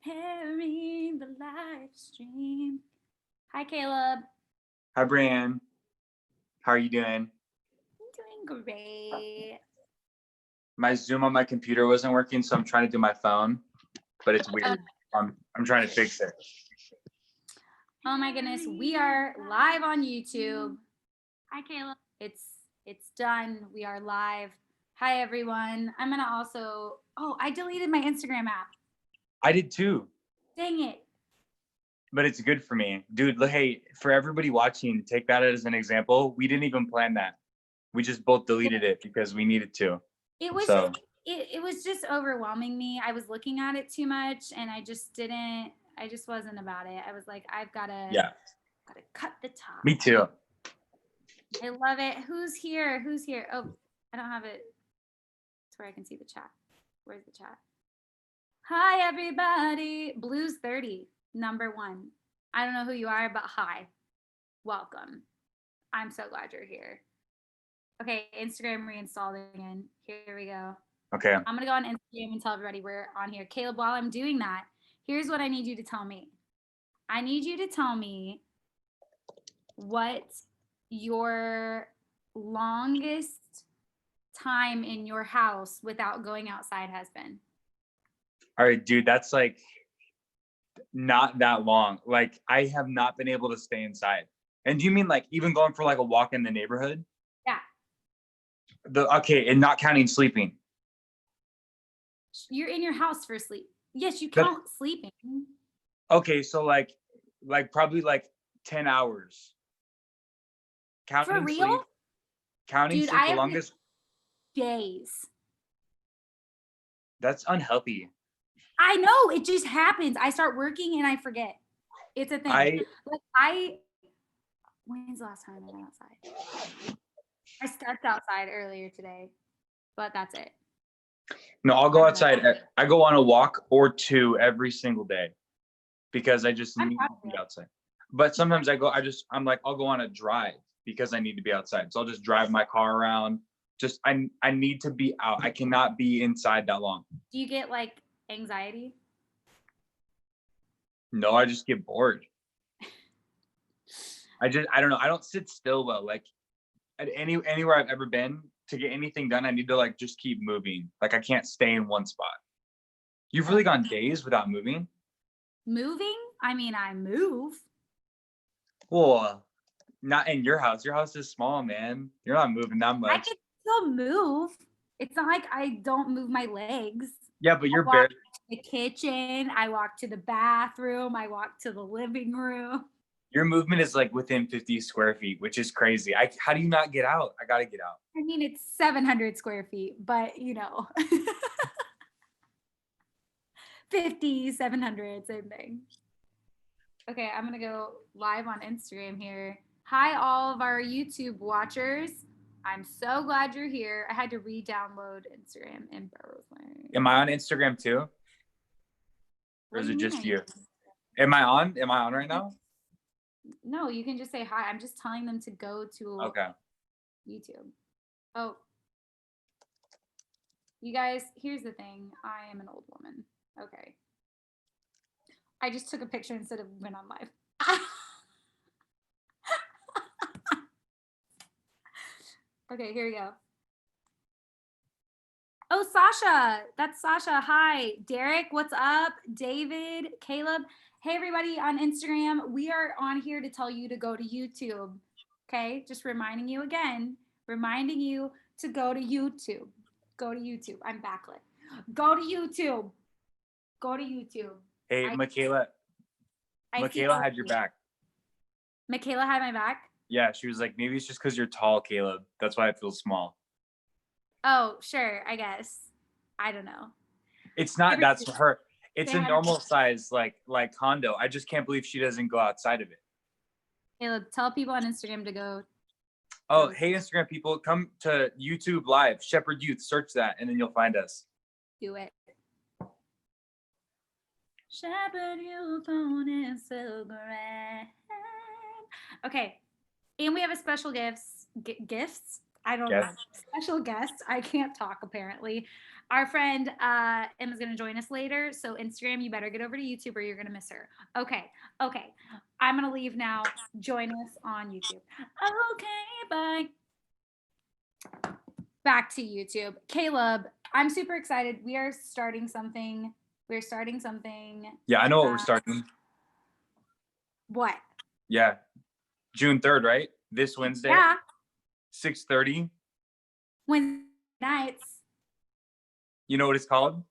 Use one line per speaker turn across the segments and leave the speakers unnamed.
Preparing the live stream. Hi, Caleb.
Hi, Brianne. How are you doing?
I'm doing great.
My Zoom on my computer wasn't working, so I'm trying to do my phone, but it's weird. I'm trying to fix it.
Oh my goodness, we are live on YouTube. Hi, Caleb. It's done. We are live. Hi, everyone. I'm gonna also. Oh, I deleted my Instagram app.
I did too,
Dang it.
but it's good for me, dude. Hey, for everybody watching, take that as an example. We didn't even plan that. We just both deleted it because we needed to.
It was
So
it was just overwhelming me. I was looking at it too much, and I just wasn't about it. I was like, I've gotta cut the top.
Me too.
I love it. Who's here? Who's here? Oh, I don't have it to where I can see the chat. Where's the chat? Hi, everybody. Blues 30, number 1. I don't know who you are, but hi. Welcome. I'm so glad you're here. Okay, Instagram reinstalled again. Here we go.
Okay.
I'm going to go on Instagram and tell everybody we're on here. Caleb, while I'm doing that, here's what I need you to tell me. I need you to tell me what your longest time in your house without going outside has been.
All right, dude, that's like not that long. Like I have not been able to stay inside. And do you mean like even going for like a walk in the neighborhood?
Yeah.
Okay, and not counting sleeping.
You're in your house for sleep. Yes, you count sleeping.
Okay, so like probably like 10 hours. Counting
For real?
sleep. Counting
Dude,
sleep
I
the
have
longest.
days.
That's unhealthy.
I know, it just happens. I start working and I forget. It's a thing. When's the last time I went outside? I stepped outside earlier today, but that's it.
No, I'll go outside. I go on a walk or two every single day because I just need to be outside. But sometimes I'm like, I'll go on a drive because I need to be outside. So I'll just drive my car around. Just I need to be out. I cannot be inside that long.
Do you get like anxiety?
No, I just get bored. I don't know. I don't sit still well. Like at anywhere I've ever been, to get anything done, I need to like just keep moving. Like I can't stay in one spot. You've really gone days without moving?
Moving? I mean, I move.
Well, not in your house. Your house is small, man. You're not moving that much.
I can still move. It's not like I don't move my legs.
Yeah, but you're
barely. The kitchen. I walk to the bathroom. I walk to the living room.
Your movement is like within 50 square feet, which is crazy. How do you not get out? I gotta get out.
I mean, it's 700 square feet, but 50, 700, same thing. Okay, I'm gonna go live on Instagram here. Hi, all of our YouTube watchers. I'm so glad you're here. I had to re-download Instagram and
Am I on Instagram too? Or is it just you? Am I on right now?
No, you can just say hi. I'm just telling them to go to YouTube. Oh, you guys, here's the thing. I am an old woman. Okay. I just took a picture instead of went on live. Okay, here we go. Oh, Sasha. That's Sasha. Hi. Derek, what's up? David, Caleb. Hey, everybody on Instagram. We are on here to tell you to go to YouTube. Okay, just reminding you again, reminding you to go to YouTube. Go to YouTube. I'm backlit. Go to YouTube. Go to YouTube.
Hey, Michaela. Michaela had your back.
Michaela had my back?
Yeah, she was like, maybe it's just because you're tall, Caleb. That's why I feel small.
Oh, sure, I guess. I don't know.
It's not, that's her. It's a normal size, like condo. I just can't believe she doesn't go outside of it.
Caleb, tell people on Instagram to go.
Oh, hey, Instagram people, come to YouTube Live, Shepherd Youth, search that, and then you'll find us.
Do it. Shepherd Youth on Instagram. Okay, and we have a special gifts. I don't know. Special guest. I can't talk apparently. Our friend Emma's going to join us later. So Instagram, you better get over to YouTube or you're going to miss her. Okay. Okay. I'm going to leave now. Join us on YouTube. Okay. Bye. Back to YouTube. Caleb, I'm super excited. We are starting something. We're starting something.
Yeah, I know what we're starting.
What?
Yeah. June 3rd, right? This Wednesday.
Yeah.
6:30.
Wednesday nights.
You know what it's called?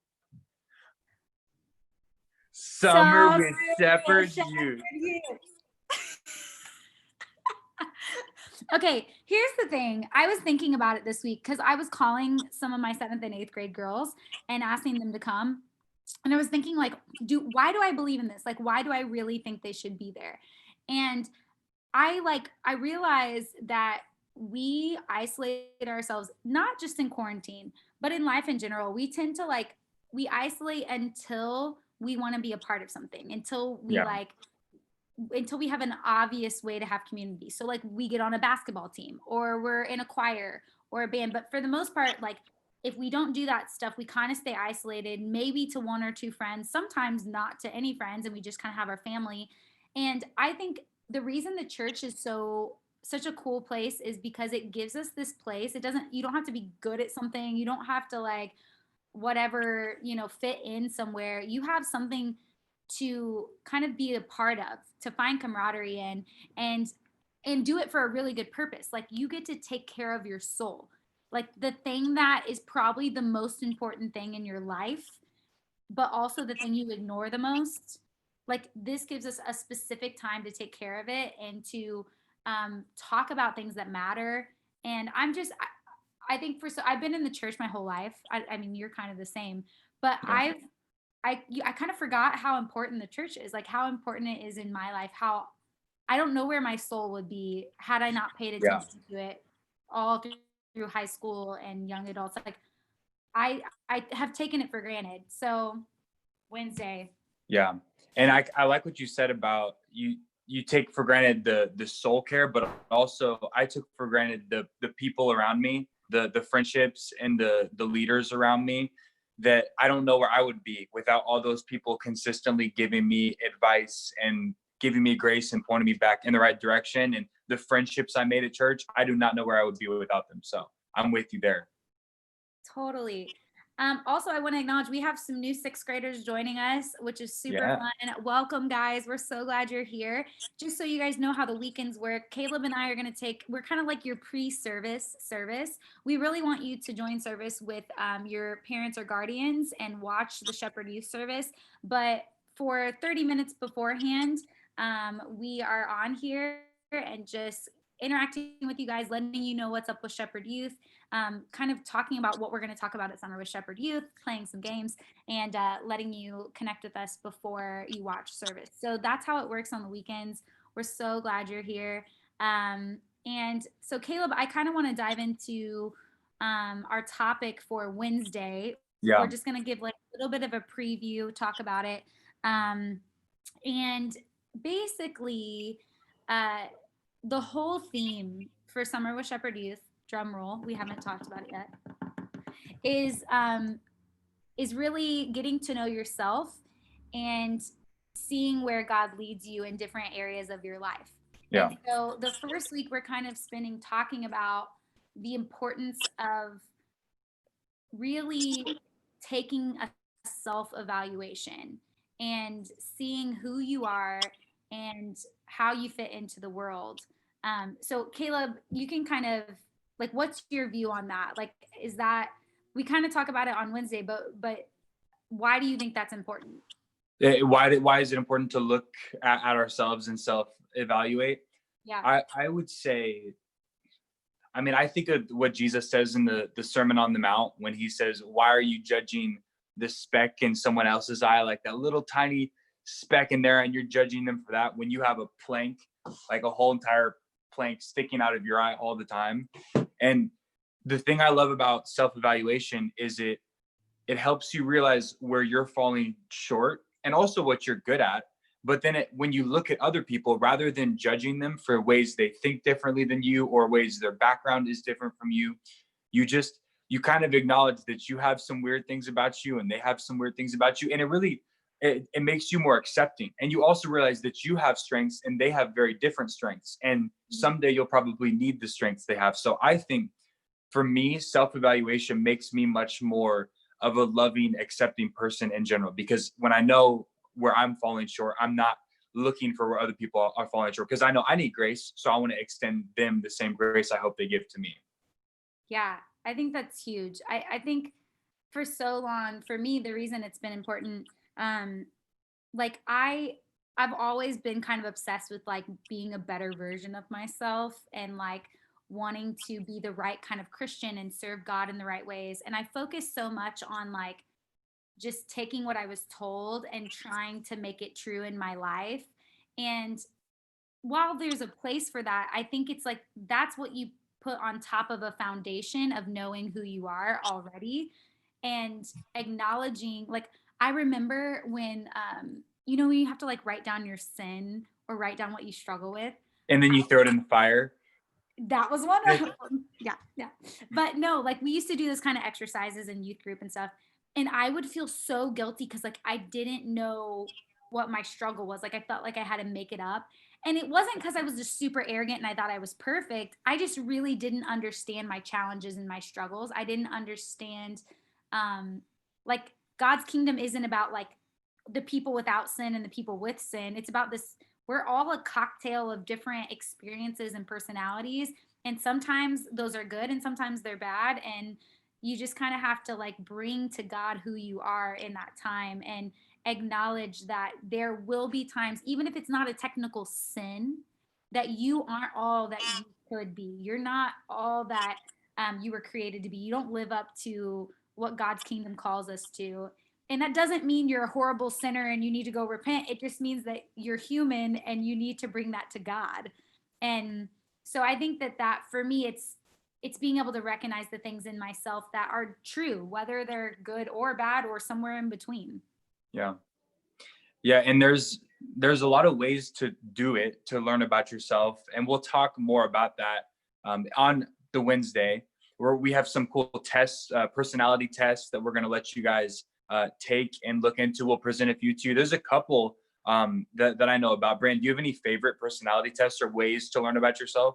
Summer with Shepherd Youth.
Okay, here's the thing. I was thinking about it this week because I was calling some of my 7th and 8th grade girls and asking them to come. And I was thinking, like, why do I believe in this? Like, why do I really think they should be there? And I realized that we isolate ourselves, not just in quarantine, but in life in general. We tend to we isolate until we want to be a part of something, until we until we have an obvious way to have community. So like we get on a basketball team or we're in a choir or a band. But for the most part, like if we don't do that stuff, we kind of stay isolated, maybe to 1 or 2 friends, sometimes not to any friends, and we just kind of have our family. And I think the reason the church is such a cool place is because it gives us this place. You don't have to be good at something. You don't have to like whatever, fit in somewhere. You have something to kind of be a part of, to find camaraderie in, and do it for a really good purpose. Like you get to take care of your soul, like the thing that is probably the most important thing in your life, but also the thing you ignore the most. Like this gives us a specific time to take care of it and to talk about things that matter. And I think I've been in the church my whole life. I mean, you're kind of the same, but
Yeah.
I kind of forgot how important the church is, like how important it is in my life. How I don't know where my soul would be had I not paid attention to it all through high school and young adults. Like I have taken it for granted. So Wednesday.
Yeah. And I like what you said about you take for granted the soul care, but also I took for granted the people around me, the friendships and the leaders around me, that I don't know where I would be without all those people consistently giving me advice and giving me grace and pointing me back in the right direction. And the friendships I made at church, I do not know where I would be without them. So I'm with you there.
Totally. Also, I want to acknowledge we have some new 6th graders joining us, which is super
Yeah.
fun. Welcome, guys. We're so glad you're here. Just so you guys know how the weekends work, Caleb and I are going to we're kind of like your pre-service service. We really want you to join service with your parents or guardians and watch the Shepherd Youth Service. But for 30 minutes beforehand, we are on here and just interacting with you guys, letting you know what's up with Shepherd Youth, kind of talking about what we're going to talk about at Summer with Shepherd Youth, playing some games, and letting you connect with us before you watch service. So that's how it works on the weekends. We're so glad you're here. And so, Caleb, I kind of want to dive into our topic for Wednesday.
Yeah.
We're just going to give like a little bit of a preview, talk about it. And basically, the whole theme for Summer with Shepherd Youth, drum roll, we haven't talked about it yet, is really getting to know yourself and seeing where God leads you in different areas of your life.
Yeah.
And so the first week we're kind of spending talking about the importance of really taking a self-evaluation and seeing who you are and how you fit into the world. So Caleb, you can kind of like, what's your view on that? Like, is that, we kind of talk about it on Wednesday, but why do you think that's important?
Why is it important to look at ourselves and self-evaluate?
Yeah.
I would say, I mean, I think of what Jesus says in the Sermon on the Mount when he says, why are you judging the speck in someone else's eye, like that little tiny speck in there, and you're judging them for that when you have a plank, like a whole entire plank sticking out of your eye all the time. And the thing I love about self-evaluation is it helps you realize where you're falling short and also what you're good at. But then when you look at other people, rather than judging them for ways they think differently than you or ways their background is different from you, you just, you kind of acknowledge that you have some weird things about you and they have some weird things about you. And it really, it makes you more accepting. And you also realize that you have strengths and they have very different strengths. And someday you'll probably need the strengths they have. So I think for me, self-evaluation makes me much more of a loving, accepting person in general, because when I know where I'm falling short, I'm not looking for where other people are falling short, because I know I need grace. So I want to extend them the same grace I hope they give to me.
Yeah, I think that's huge. I think for so long, for me, the reason it's been important, um, like I've always been kind of obsessed with like being a better version of myself and like wanting to be the right kind of Christian and serve God in the right ways. And I focus so much on like just taking what I was told and trying to make it true in my life. And while there's a place for that, I think it's like that's what you put on top of a foundation of knowing who you are already and acknowledging. Like, I remember when, when you have to like write down your sin or write down what you struggle with.
And then you throw it in the fire.
That was one of them. Yeah, yeah. But no, like we used to do those kind of exercises in youth group and stuff. And I would feel so guilty because like I didn't know what my struggle was. Like I felt like I had to make it up. And it wasn't because I was just super arrogant and I thought I was perfect. I just really didn't understand my challenges and my struggles. I didn't understand um like God's kingdom isn't about like the people without sin and the people with sin. It's about this, we're all a cocktail of different experiences and personalities. And sometimes those are good and sometimes they're bad. And you just kind of have to like bring to God who you are in that time and acknowledge that there will be times, even if it's not a technical sin, that you aren't all that you could be. You're not all that you were created to be. You don't live up to what God's kingdom calls us to. And that doesn't mean you're a horrible sinner and you need to go repent. It just means that you're human and you need to bring that to God. And so I think that for me, it's being able to recognize the things in myself that are true, whether they're good or bad or somewhere in between.
Yeah. Yeah. And there's a lot of ways to do it, to learn about yourself. And we'll talk more about that on the Wednesday, where we have some cool tests, personality tests that we're going to let you guys take and look into. We'll present a few to you. There's a couple that I know about. Brand, do you have any favorite personality tests or ways to learn about yourself?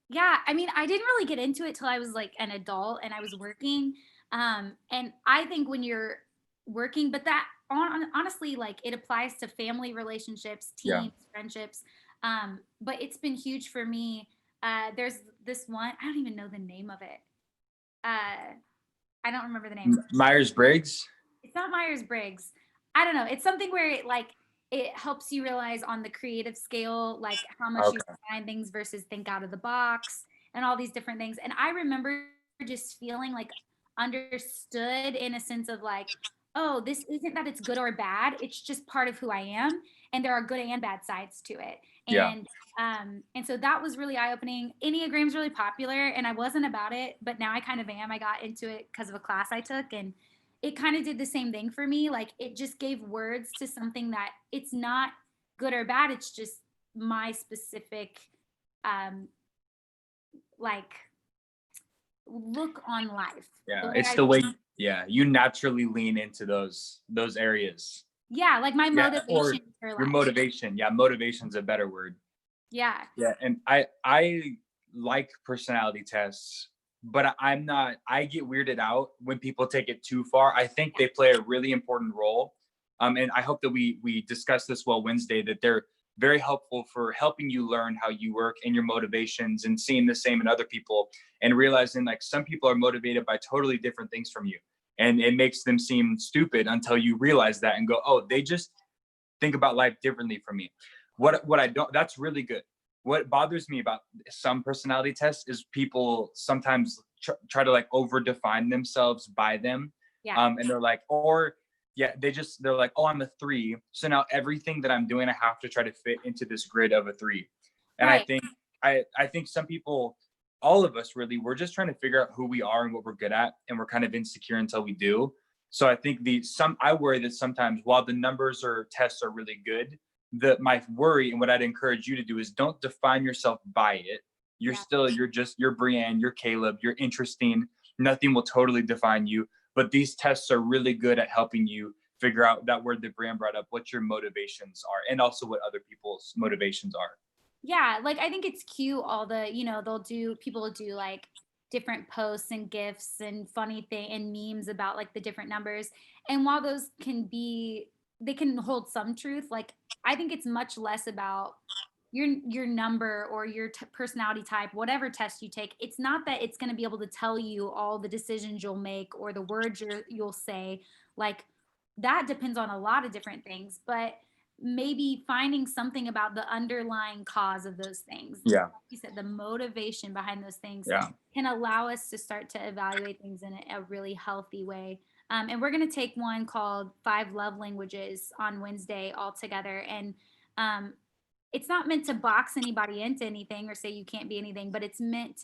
Yeah, I mean, I didn't really get into it till I was like an adult and I was working. And I think when you're working, but that honestly, like it applies to family relationships,
Yeah.
teams, friendships. But it's been huge for me. There's this one, I don't even know the name of it. I don't remember the name.
Myers-Briggs?
It's not Myers-Briggs. I don't know. It's something where it helps you realize on the creative scale, like how much you find things versus think out of the box and all these different things. And I remember just feeling like understood in a sense of like, oh, this isn't that it's good or bad. It's just part of who I am. And there are good and bad sides to it.
Yeah.
And so that was really eye-opening. Enneagram's really popular and I wasn't about it, but now I kind of am. I got into it because of a class I took and it kind of did the same thing for me. Like it just gave words to something that it's not good or bad. It's just my specific, like look on life.
Yeah. It's the way, yeah, you naturally lean into those areas.
Yeah. Like my motivation.
Or your motivation. Yeah. Motivation's a better word.
Yeah.
Yeah. And I like personality tests, but I get weirded out when people take it too far. I think they play a really important role. And I hope that we discuss this well Wednesday, that they're very helpful for helping you learn how you work and your motivations and seeing the same in other people and realizing like some people are motivated by totally different things from you. And it makes them seem stupid until you realize that and go, oh, they just think about life differently from me. What I don't, that's really good. What bothers me about some personality tests is people sometimes try to like over define themselves by them.
Yeah.
And they're like, they're like, oh, I'm a 3. So now everything that I'm doing, I have to try to fit into this grid of a 3. And right. I think some people, all of us really, we're just trying to figure out who we are and what we're good at. And we're kind of insecure until we do. So I think I worry that sometimes while the numbers or tests are really good, my worry and what I'd encourage you to do is don't define yourself by it. You're still, you're Brienne, you're Caleb, you're interesting. Nothing will totally define you, but these tests are really good at helping you figure out that word that Brienne brought up, what your motivations are, and also what other people's motivations are.
Yeah, like I think it's cute, all the, people will do like different posts and gifs and funny thing and memes about like the different numbers. And while those they can hold some truth, like I think it's much less about your number or your personality type, whatever test you take. It's not that it's going to be able to tell you all the decisions you'll make or the words you'll say. Like that depends on a lot of different things, but maybe finding something about the underlying cause of those things.
Yeah.
Like you said, the motivation behind those things
Yeah.
can allow us to start to evaluate things in a really healthy way. And we're going to take one called 5 Love Languages on Wednesday all together. And it's not meant to box anybody into anything or say you can't be anything, but it's meant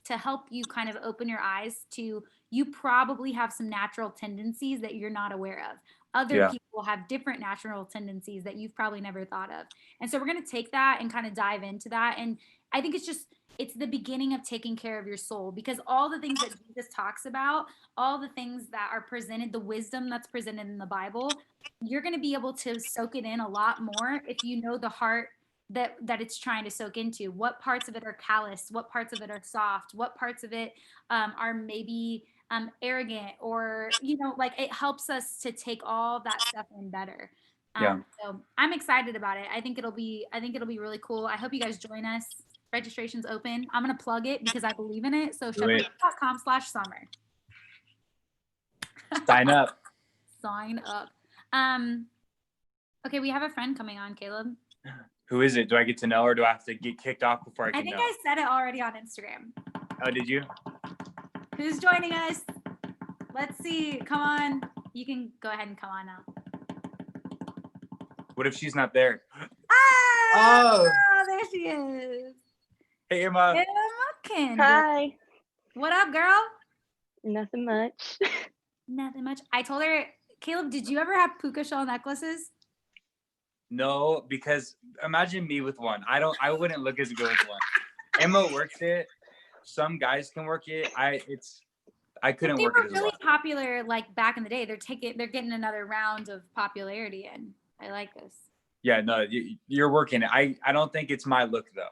to help you kind of open your eyes to, you probably have some natural tendencies that you're not aware of. Other people have different natural tendencies that you've probably never thought of. And so we're going to take that and kind of dive into that. And I think it's the beginning of taking care of your soul, because all the things that Jesus talks about, all the things that are presented, the wisdom that's presented in the Bible, you're going to be able to soak it in a lot more if you know the heart that it's trying to soak into. What parts of it are callous? What parts of it are soft? What parts of it are maybe arrogant, or like it helps us to take all that stuff in better. So I'm excited about it. I think it'll be really cool. I hope you guys join us. Registration's open. I'm gonna plug it because I believe in it. So shepherd.com/summer.
Sign up.
Sign up. Okay, we have a friend coming on, Caleb.
Who is it? Do I get to know, or do I have to get kicked off before I can know?
I think I said it already on Instagram.
Oh, did you?
Who's joining us? Let's see. Come on. You can go ahead and come on now.
What if she's not there?
Oh, there she is.
Hey, Emma.
Emma.
Hi.
What up, girl?
Nothing much.
Nothing much. I told her, Caleb, did you ever have puka shell necklaces?
No, because imagine me with one. I wouldn't look as good with one. Emma works it. Some guys can work it. I couldn't work it as well. They were really
popular like back in the day. They're getting another round of popularity, and I like this.
Yeah, no, you're working it. I don't think it's my look though.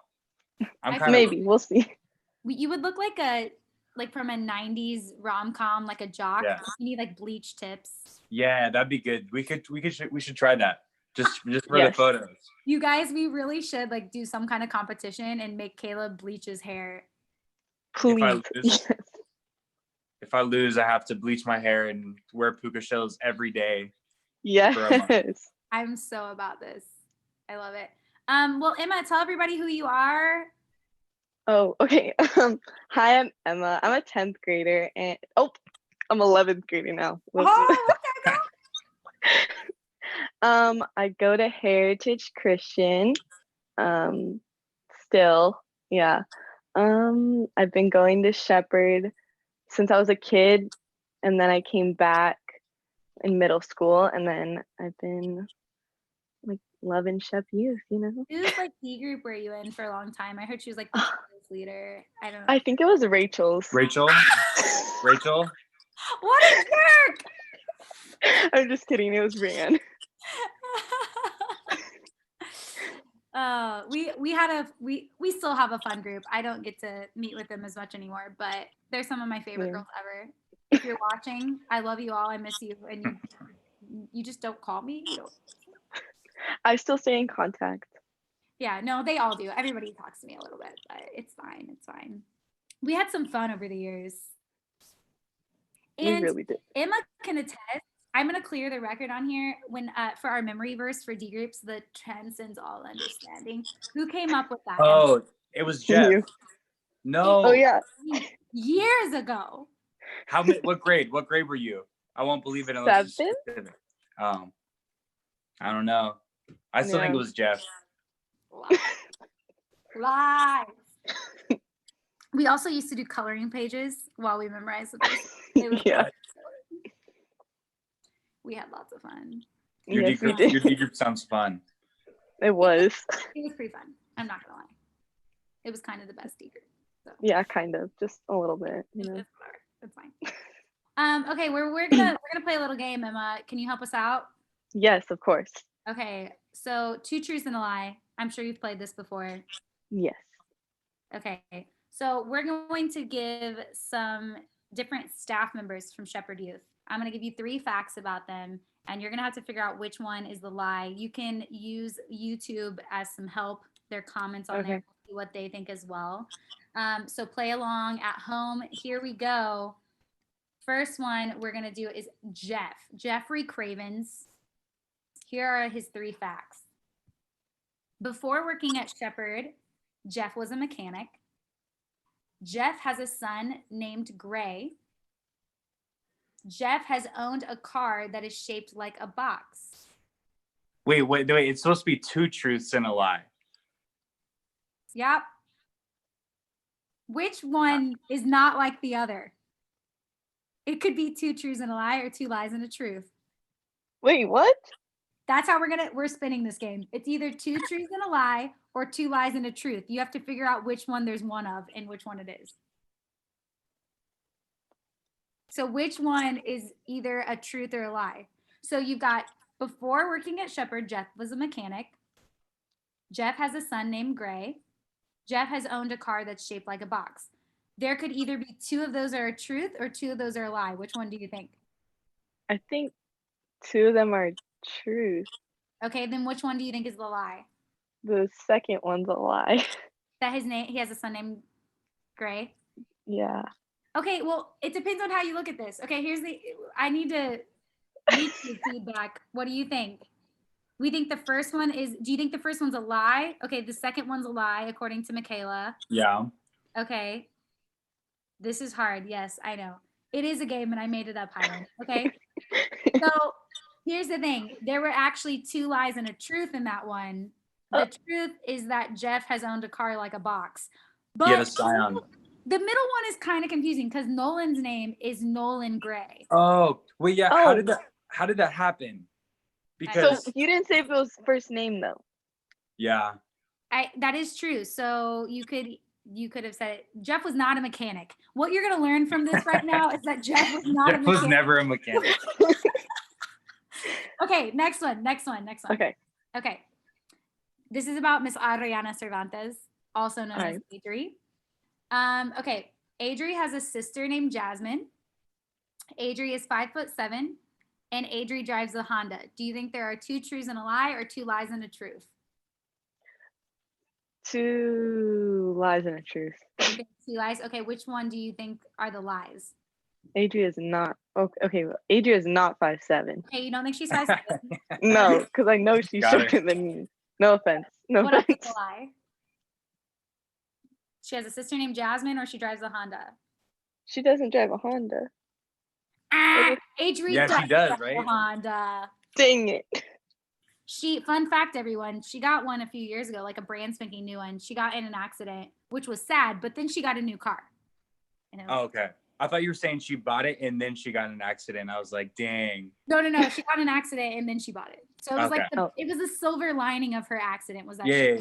Maybe we'll see.
You would look like from a 90s rom-com, like a jock.
Yeah.
You need like bleach tips.
Yeah, that'd be good. We should try that. Just for the photos.
You guys, we really should like do some kind of competition and make Caleb bleach his hair.
Please.
If I lose, I have to bleach my hair and wear puka shells every day.
Yes.
I'm so about this. I love it. Well, Emma, tell everybody who you are.
Oh, okay. Hi, I'm Emma. I'm a 10th grader, and I'm 11th grader now.
Oh, okay,
I go to Heritage Christian. Still, yeah. I've been going to Shepherd since I was a kid, and then I came back in middle school, and then I've been like loving Shep Youth,
Whose like D group were you in for a long time? I heard she was like the leader. I don't know.
I think it was Rachel's.
Rachel?
What a jerk!
I'm just kidding. It was Brienne.
We still have a fun group. I don't get to meet with them as much anymore, but they're some of my favorite girls ever. If you're watching, I love you all. I miss you, and you just don't call me.
I still stay in contact.
Yeah, no, they all do. Everybody talks to me a little bit, but it's fine. It's fine. We had some fun over the years. And
we really did.
Emma can attest. I'm going to clear the record on here when for our memory verse for D groups, the transcends all understanding. Who came up with that?
Oh, it was Jeff.
You.
No.
Oh yeah.
Years ago.
What grade? What grade were you? I won't believe it unless
7th?
I don't know. I still think it was Jeff.
Lies. We also used to do coloring pages while we memorized the
Yeah.
We had lots of fun.
Your D group sounds fun.
It was.
It was pretty fun. I'm not gonna lie. It was kind of the best secret. So
Yeah, kind of. Just a little bit, you know.
it's whatever. It's fine. Okay, we're gonna play a little game, Emma. Can you help us out?
Yes, of course.
Okay, so 2 truths and a lie. I'm sure you've played this before.
Yes.
Okay, so we're going to give some different staff members from Shepherd Youth. I'm going to give you 3 facts about them, and you're going to have to figure out which one is the lie. You can use YouTube as some help. Their comments on there,
Okay.
see what they think as well. So play along at home. Here we go. First one we're going to do is Jeffrey Cravens. Here are his 3 facts. Before working at Shepherd, Jeff was a mechanic. Jeff has a son named Gray. Jeff has owned a car that is shaped like a box.
Wait. It's supposed to be 2 truths and a lie.
Yep. Which one is not like the other? It could be 2 truths and a lie or 2 lies and a truth.
Wait, what?
That's how we're spinning this game. It's either 2 truths and a lie or 2 lies and a truth. You have to figure out which one there's one of and which one it is. So which one is either a truth or a lie? So you've got before working at Shepherd, Jeff was a mechanic. Jeff has a son named Gray. Jeff has owned a car that's shaped like a box. There could either be 2 of those are a truth or 2 of those are a lie. Which one do you think?
I think 2 of them are truth.
Okay, then which one do you think is the lie?
The second one's a lie.
That he has a son named Gray.
Yeah.
Okay, well, it depends on how you look at this. Okay, I need to feedback. What do you think? Do you think the first one's a lie? Okay, the second one's a lie, according to Michaela.
Yeah.
Okay. This is hard. Yes, I know. It is a game and I made it up, Highland. Okay. So here's the thing. There were actually 2 lies and a truth in that one. The truth is that Jeff has owned a car like a box. But
Yeah, the Scion.
the middle one is kind of confusing because Nolan's name is Nolan Gray.
Oh, wait, yeah.
Oh.
How did that happen?
So
Because
you didn't say if it was first name though.
yeah.
That is true. So you could have said it. Jeff was not a mechanic. What you're gonna learn from this right now is that Jeff was not a
Jeff
mechanic.
was never a mechanic.
Okay, next one.
Okay.
Okay. This is about Miss Adriana Cervantes, also known as Adri. Okay, Adri has a sister named Jasmine. Adri is 5'7", and Adri drives a Honda. Do you think there are 2 truths and a lie or 2 lies and a truth?
2 lies and a truth.
You think 2 lies? Okay, which one do you think are the lies?
Adria is not okay. Adria is not 5'7".
Okay, you don't think she's 5'7"?
No, because I know she's
Got it.
shorter than me. No offense. No
What else is
offense.
a lie? She has a sister named Jasmine, or she drives a Honda.
She doesn't drive a Honda.
Adri
Yeah, she does, right?
a Honda.
Dang it.
Fun fact, everyone, she got one a few years ago, like a brand spanking new one. She got in an accident, which was sad, but then she got a new car. And it was,
Oh, okay. I thought you were saying she bought it and then she got in an accident. I was like, dang.
No. She got in an accident and then she bought it. So it was like
Okay.
it was the silver lining of her accident was that.
Yeah.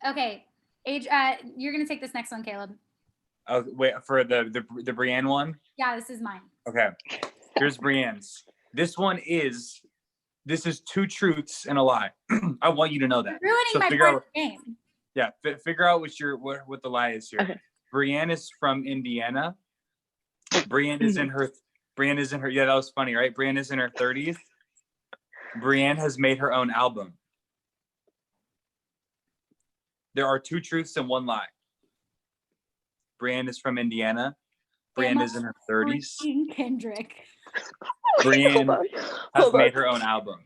Okay, you're gonna take this next one, Caleb.
Oh, wait, for the Brienne one?
Yeah, this is mine.
Okay. Here's Brienne's. This is 2 truths and a lie. I want you to know that.
You're ruining
So
my
figure
part
out-
of the game.
Yeah, figure out what the lie is here.
Okay.
Brienne is from Indiana. Brienne is in her yeah, that was funny, right? Brienne is in her 30s. Brienne has made her own album. There are 2 truths and 1 lie. Brienne is from Indiana. Brienne is in her 30s.
Kendrick.
Brienne
Hold
has
on.
made her own album.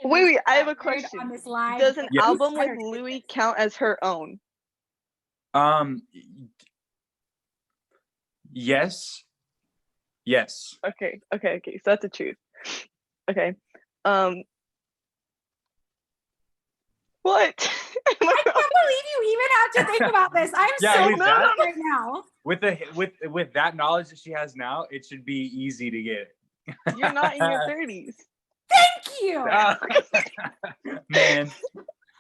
Wait, I have a
On
question.
this live.
Does an
Yeah.
album with Louis count as her own?
Yes.
Okay. So that's the truth. Okay. What?
I can't believe you even have to think about this. I'm
Yeah,
so
with
mad
that-
right now.
With that knowledge that she has now, it should be easy to get.
You're not in your 30s.
Thank you.
Man,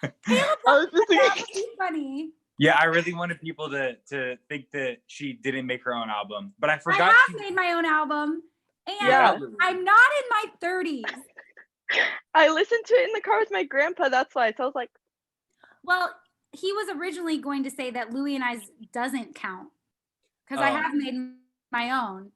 I was just
That
thinking,
would be funny.
yeah, I really wanted people to think that she didn't make her own album, but I
I
forgot.
have made my own album, and
Yeah.
I'm not in my 30s.
I listened to it in the car with my grandpa. That's why. So I was like,
Well, he was originally going to say that Louie and I's doesn't count because I
Oh.
have made my own.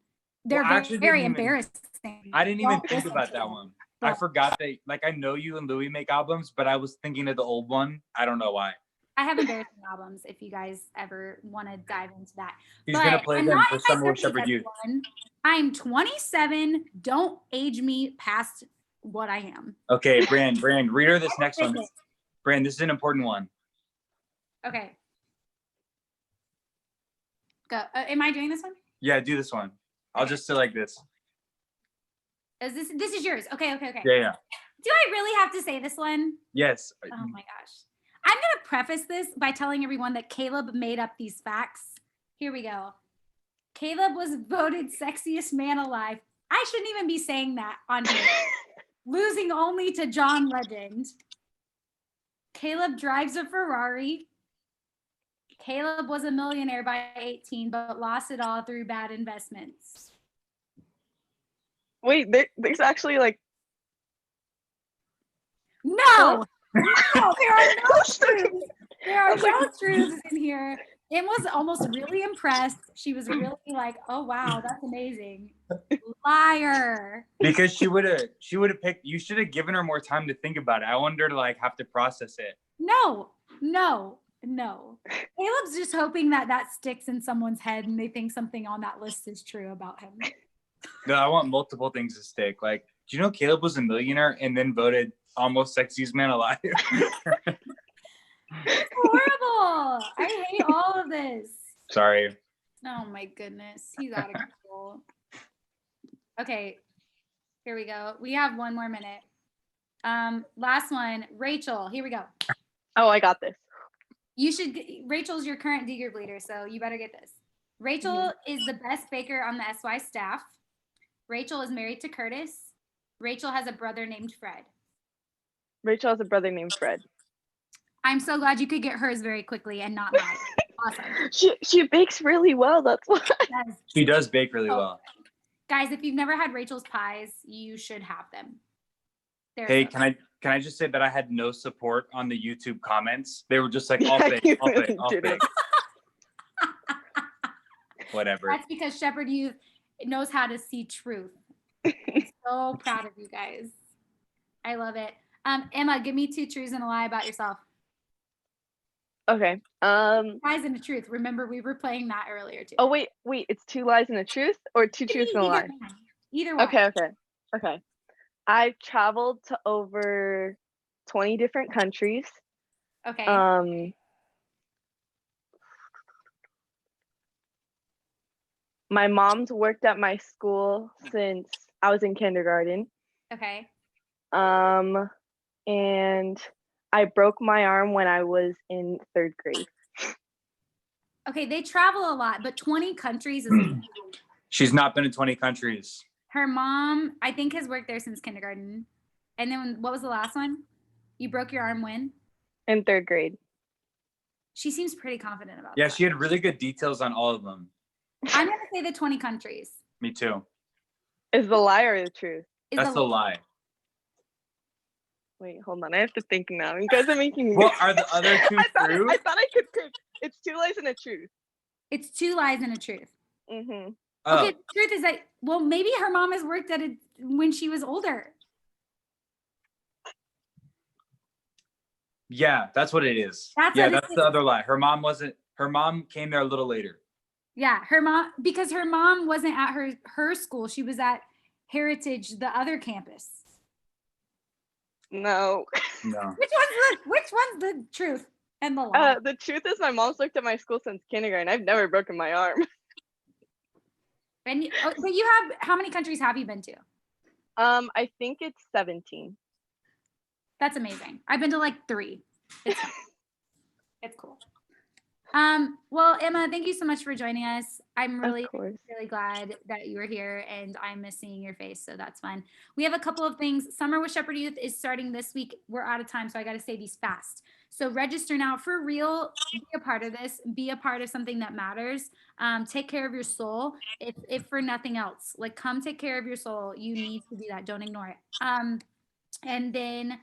They're
Well, I actually
very
didn't even-
embarrassing.
I didn't even
Don't
think
listen
about
to
that
them.
one. I
Don't.
forgot that, like, I know you and Louis make albums, but I was thinking of the old one. I don't know why.
I have embarrassing albums if you guys ever want to dive into that.
He's
But
gonna play
I'm
them
not
for
in my
Summer with
30s,
Shepherd Youth.
everyone. I'm 27. Don't age me past what I am.
Okay, Brand, read her this next one. Brand, this is an important one.
Okay. Go. Am I doing this one?
Yeah, do this one. I'll just sit like this.
Is this is yours? Okay.
Yeah.
Do I really have to say this one?
Yes.
Oh my gosh. I'm going to preface this by telling everyone that Caleb made up these facts. Here we go. Caleb was voted sexiest man alive. I shouldn't even be saying that on here. Losing only to John Legend. Caleb drives a Ferrari. Caleb was a millionaire by 18, but lost it all through bad investments.
wait, there's actually like,
No, no, there are no truths. There are
I was like-
no truths in here. Em was almost really impressed. She was really like, "Oh wow, that's amazing." Liar.
Because she would have picked. You should have given her more time to think about it. I wanted her to like have to process it.
No. Caleb's just hoping that sticks in someone's head and they think something on that list is true about him.
No, I want multiple things to stick. Like, do you know Caleb was a millionaire and then voted almost sexiest man alive?
It's horrible. I hate all of this.
Sorry.
Oh my goodness. He's out of control. Okay. Here we go. We have one more minute. Last one. Rachel, here we go.
oh, I got this.
Rachel's your current D group leader, so you better get this. Rachel is the best baker on the SY staff. Rachel is married to Curtis. Rachel has a brother named Fred.
Rachel has a brother named Fred.
I'm so glad you could get hers very quickly and not mine. Awesome.
She bakes really well. That's why.
Yes.
She does bake really
Oh.
well.
Guys, if you've never had Rachel's pies, you should have them. They're
Hey,
so
can I just say that I had no support on the YouTube comments? They were just like, I'll
Yeah,
fake,
you
I'll fake,
really
I'll
didn't.
fake. Whatever.
That's because Shepherd Youth knows how to see truth. I'm so proud of you guys. I love it. Emma, give me 2 truths and a lie about yourself.
Okay.
Lies and a truth. Remember, we were playing that earlier too.
Oh wait. It's 2 lies and a truth, or 2 truths and a lie.
Either one.
Okay. I've traveled to over 20 different countries.
Okay.
My mom's worked at my school since I was in kindergarten.
Okay.
And I broke my arm when I was in 3rd grade.
Okay. They travel a lot, but 20 countries is
She's not been in 20 countries.
her mom, I think, has worked there since kindergarten. And then what was the last one? You broke your arm when?
In 3rd grade.
She seems pretty confident about
Yeah,
that.
she had really good details on all of them.
I'm going to say the 20 countries.
Me too.
Is the lie or the truth?
Is
That's
the
the lie.
Wait, hold on. I have to think now. You guys are making me.
What are the other 2 true?
I thought I could pick. It's 2 lies and a truth.
It's 2 lies and a truth.
Mm-hmm.
Oh,
Okay, the truth is that, well, maybe her mom has worked at it when she was older.
yeah, that's what it is.
That's
Yeah,
what it
that's the
is.
other lie. Her mom came there a little later.
Yeah, her mom, because her mom wasn't at her school. She was at Heritage, the other campus.
No.
No.
Which one's the truth and the lie?
The truth is, my mom's worked at my school since kindergarten. I've never broken my arm.
But you have, how many countries have you been to?
I think it's 17.
That's amazing. I've been to like 3. It's cool. Well, Emma, thank you so much for joining us. I'm really,
Of course.
really glad that you were here and I miss seeing your face. So that's fun. We have a couple of things. Summer with Shepherd Youth is starting this week. We're out of time, so I got to say these fast. So register now for real. Be a part of this. Be a part of something that matters. Take care of your soul. If for nothing else, like come take care of your soul. You need to do that. Don't ignore it. And then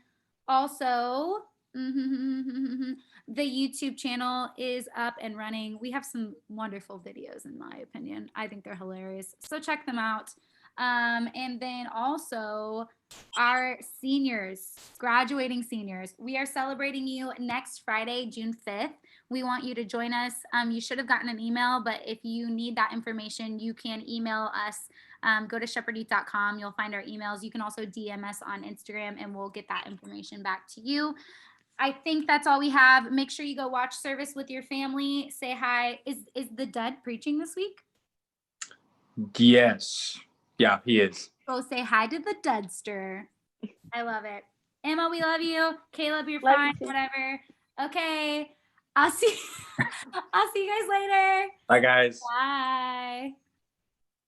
also, the YouTube channel is up and running. We have some wonderful videos, in my opinion. I think they're hilarious. So check them out. And then also, our seniors, graduating seniors, we are celebrating you next Friday, June 5th. We want you to join us. You should have gotten an email, but if you need that information, you can email us. Go to shepherdyouth.com. You'll find our emails. You can also DM us on Instagram and we'll get that information back to you. I think that's all we have. Make sure you go watch service with your family. Say hi. Is the dud preaching this week?
Yes. Yeah, he is.
Go say hi to the dudster. I love it. Emma, we love you. Caleb, you're
Love you
fine.
too.
Whatever. Okay. I'll see you guys later.
Bye, guys.
Bye.